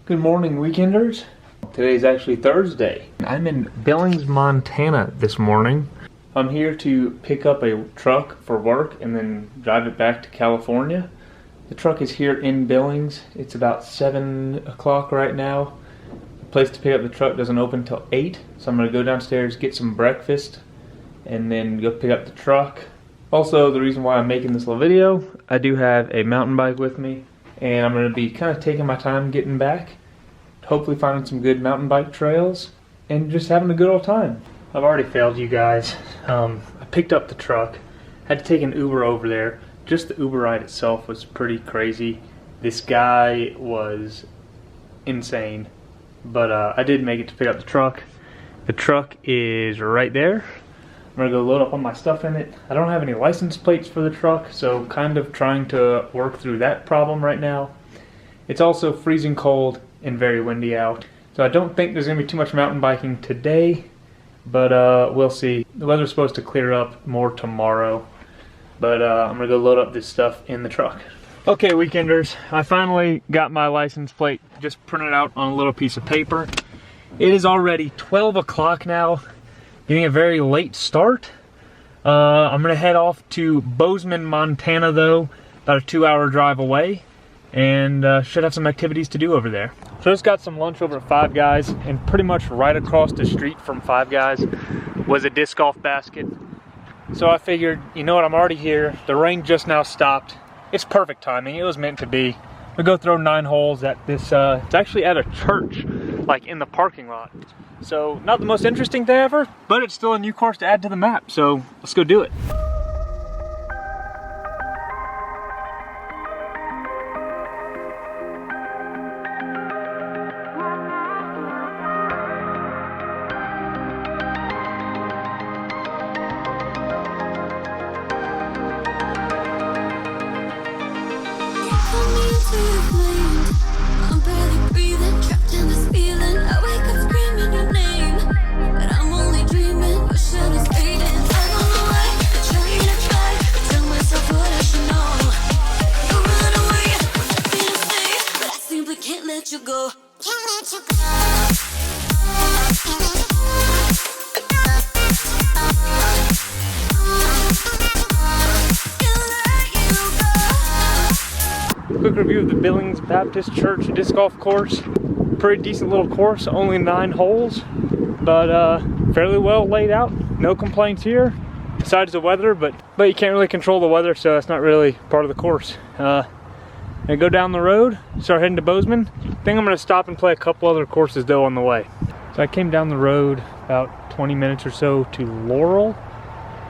Good morning, weekenders. Today's actually Thursday. I'm in Billings, Montana this morning. I'm here to pick up a truck for work and then drive it back to California. The truck is here in Billings. It's about 7 o'clock right now. The place to pick up the truck doesn't open until 8, so I'm going to go downstairs, get some breakfast, and then go pick up the truck. Also, the reason why I'm making this little video, I do have a mountain bike with me, and I'm going to be kind of taking my time getting back, hopefully finding some good mountain bike trails, and just having a good old time. I've already failed you guys. I picked up the truck, had to take an Uber over there. Just the Uber ride itself was pretty crazy. This guy was insane, but I did make it to pick up the truck. The truck is right there. I'm gonna go load up all my stuff in it. I don't have any license plates for the truck, so kind of trying to work through that problem right now. It's also freezing cold and very windy out, so I don't think there's gonna be too much mountain biking today, but we'll see. The weather's supposed to clear up more tomorrow, but I'm gonna go load up this stuff in the truck. Okay, weekenders, I finally got my license plate just printed out on a little piece of paper. It is already 12 o'clock now. Getting a very late start. I'm gonna head off to Bozeman, Montana though, about a 2-hour drive away, and should have some activities to do over there. So I just got some lunch over at Five Guys, and pretty much right across the street from Five Guys was a disc golf basket. So I figured, you know what, I'm already here. The rain just now stopped. It's perfect timing, it was meant to be. We'll go throw 9 holes at this, it's actually at a church, like in the parking lot. So, not the most interesting thing ever, but it's still a new course to add to the map, so let's go do it. Quick review of the Billings Baptist Church disc golf course. Pretty decent little course, only 9 holes, but fairly well laid out. No complaints here, besides the weather, but you can't really control the weather, so that's not really part of the course. I go down the road, start heading to Bozeman. I think I'm gonna stop and play a couple other courses though on the way. So I came down the road about 20 minutes or so to Laurel,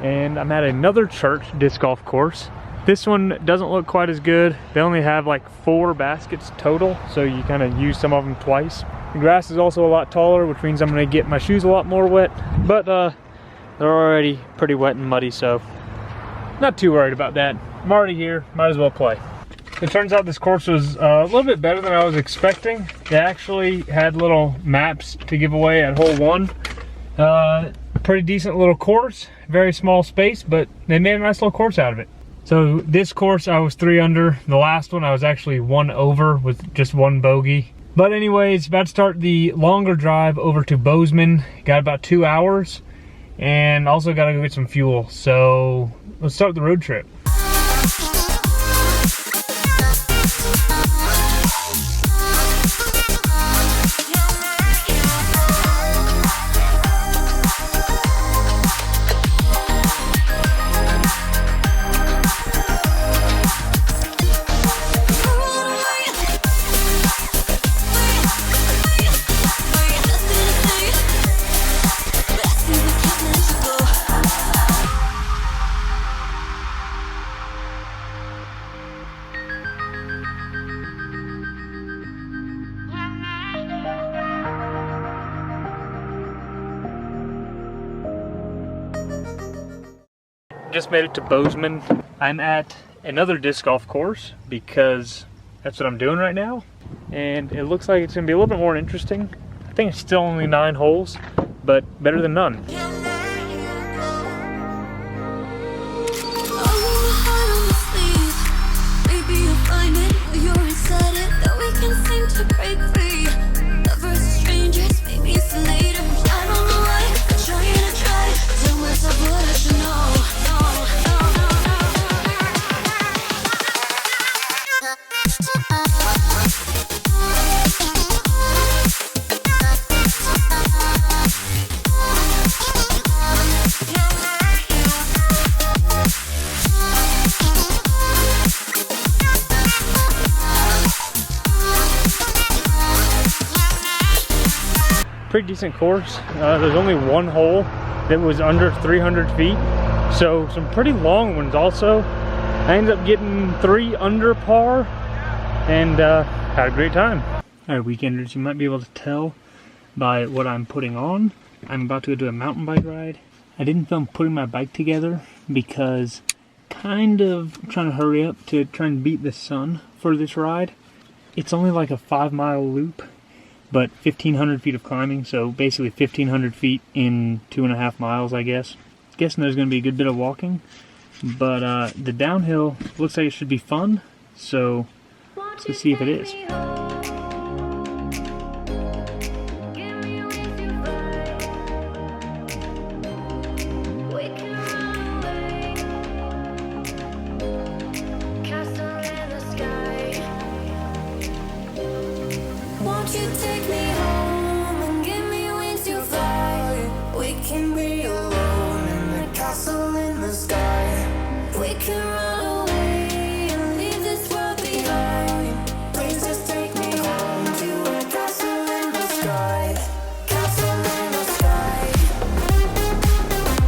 and I'm at another church disc golf course. This one doesn't look quite as good. They only have like 4 baskets total, so you kind of use some of them twice. The grass is also a lot taller, which means I'm gonna get my shoes a lot more wet, but they're already pretty wet and muddy, so not too worried about that. I'm already here, might as well play. It turns out this course was a little bit better than I was expecting. They actually had little maps to give away at hole 1. Pretty decent little course, very small space, but they made a nice little course out of it. So this course I was 3 under. The last one I was actually 1 over with just 1 bogey. But anyways, about to start the longer drive over to Bozeman. Got about 2 hours, and also gotta go get some fuel. So let's start the road trip. Just made it to Bozeman. I'm at another disc golf course because that's what I'm doing right now, and it looks like it's gonna be a little bit more interesting. I think it's still only 9 holes, but better than none. Maybe you'll find it, you're inside it, that we can seem to break free. pretty decent course. There's only one hole that was under 300 feet, so some pretty long ones also. I ended up getting 3 under par and had a great time. Alright, weekenders, you might be able to tell by what I'm putting on. I'm about to go do a mountain bike ride. I didn't film putting my bike together because kind of trying to hurry up to try and beat the sun for this ride. It's only like a 5-mile loop, but 1,500 feet of climbing, so basically 1,500 feet in 2.5 miles, I guess. Guessing there's going to be a good bit of walking, but the downhill looks like it should be fun, so let's see if it is. Won't you take me home and give me wings to fly? We can be alone in the castle in the sky. We can run away and leave this world behind. Please just take me home to a castle in the sky. Castle in the sky. Castle in the sky.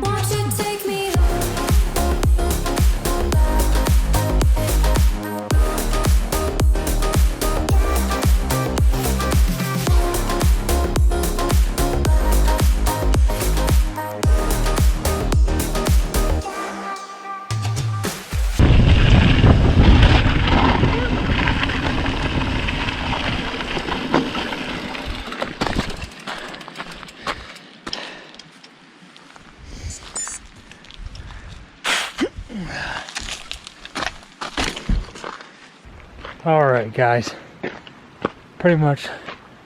Won't you take me Alright guys, pretty much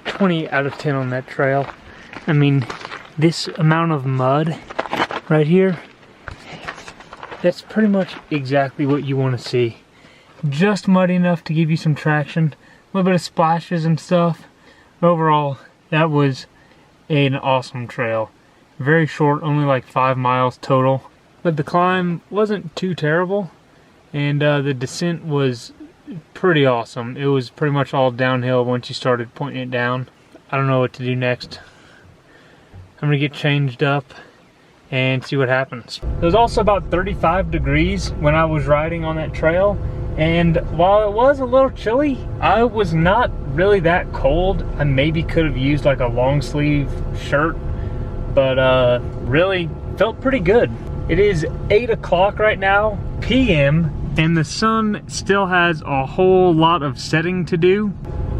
20 out of 10 on that trail. I mean, this amount of mud right here, that's pretty much exactly what you want to see. Just muddy enough to give you some traction, a little bit of splashes and stuff. Overall, that was an awesome trail. Very short, only like 5 miles total. But the climb wasn't too terrible, and the descent was pretty awesome. It was pretty much all downhill once you started pointing it down. I don't know what to do next. I'm gonna get changed up and see what happens. It was also about 35 degrees when I was riding on that trail, and while it was a little chilly, I was not really that cold. I maybe could have used like a long sleeve shirt, but really felt pretty good. It is 8 o'clock right now, p.m., and the sun still has a whole lot of setting to do.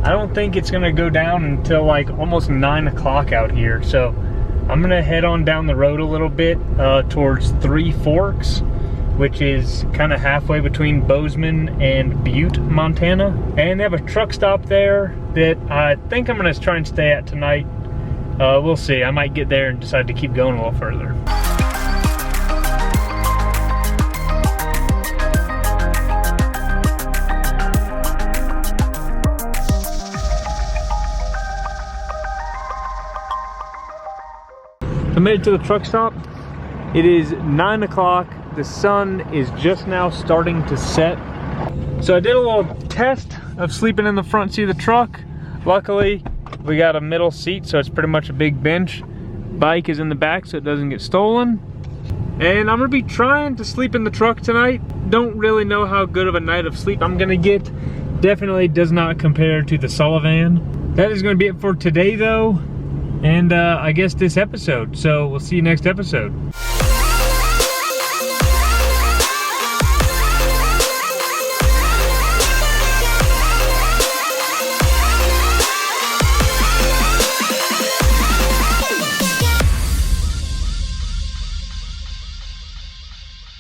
I don't think it's gonna go down until like almost 9 o'clock out here, so I'm gonna head on down the road a little bit towards Three Forks, which is kind of halfway between Bozeman and Butte, Montana. And they have a truck stop there that I think I'm gonna try and stay at tonight. We'll see, I might get there and decide to keep going a little further. I made it to the truck stop. It is 9 o'clock. The sun is just now starting to set. So I did a little test of sleeping in the front seat of the truck. Luckily, we got a middle seat, so it's pretty much a big bench. Bike is in the back so it doesn't get stolen. And I'm gonna be trying to sleep in the truck tonight. Don't really know how good of a night of sleep I'm gonna get. Definitely does not compare to the Sullivan. That is gonna be it for today though. And I guess this episode. So we'll see you next episode.